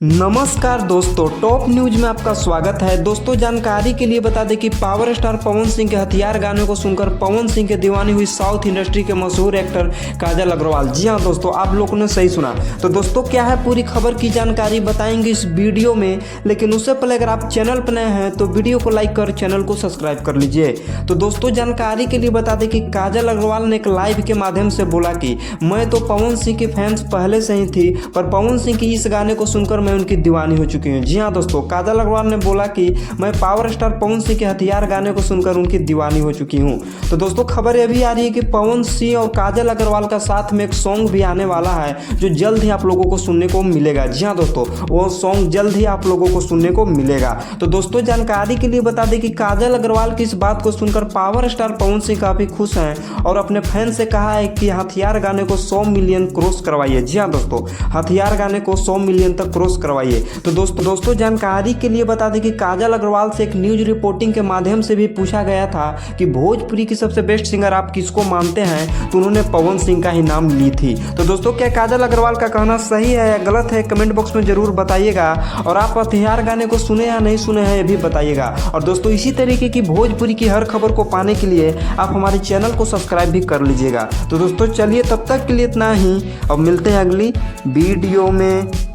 नमस्कार दोस्तों, top news में आपका स्वागत है। दोस्तों जानकारी के लिए बता दें कि पावर स्टार पवन सिंह के हथियार गाने को सुनकर पवन सिंह के दीवानी हुई साउथ इंडस्ट्री के मशहूर एक्टर काजल अग्रवाल। जी हां दोस्तों, आप लोगों ने सही सुना। तो दोस्तों क्या है पूरी खबर की जानकारी बताएंगे इस वीडियो में, लेकिन उससे पहले अगर आप चैनल पर नए हैं तो वीडियो को लाइक कर चैनल को सब्सक्राइब कर लीजिए। तो दोस्तों जानकारी के लिए बता दें कि काजल अग्रवाल ने एक लाइव के माध्यम से बोला कि मैं तो पवन सिंह की फैंस पहले से ही थी, पर पवन सिंह की इस गाने को सुनकर मैं उनकी दीवानी हो चुकी हूँ। जी हाँ दोस्तों, काजल अग्रवाल ने बोला कि मैं पावर स्टार पवन सिंह के हथियार गाने को सुनकर उनकी दीवानी हो चुकी हूँ। तो दोस्तों खबर यह भी आ रही है कि पवन सिंह और काजल अग्रवाल का साथ में एक सॉन्ग भी आने वाला है जो जल्द ही आप लोगों को सुनने को मिलेगा। जी हाँ दोस्तों, वो सॉन्ग जल्द ही आप लोगों को सुनने को मिलेगा। तो दोस्तों जानकारी के लिए बता दें कि काजल अग्रवाल की इस बात को सुनकर पावर स्टार पवन सिंह काफी खुश हैं और अपने फैन से कहा है कि हथियार गाने को 100 मिलियन क्रॉस करवाइए। जी हाँ दोस्तों, हथियार गाने को 100 मिलियन तक क्रॉस करवाइए। तो दोस्तों जानकारी के लिए बता दें कि काजल अग्रवाल से एक न्यूज रिपोर्टिंग के माध्यम से भी पूछा गया था कि भोजपुरी की सबसे बेस्ट सिंगर आप किसको मानते हैं, तो उन्होंने पवन सिंह का ही नाम ली थी। तो दोस्तों क्या काजल अग्रवाल का कहना सही है या गलत है, कमेंट बॉक्स में जरूर बताइएगा। और आप हथियार गाने को सुने या नहीं सुने हैं ये भी बताइएगा। और दोस्तों इसी तरीके की भोजपुरी की हर खबर को पाने के लिए आप हमारे चैनल को सब्सक्राइब भी कर लीजिएगा। तो दोस्तों चलिए तब तक के लिए इतना ही, अब मिलते हैं अगली वीडियो में।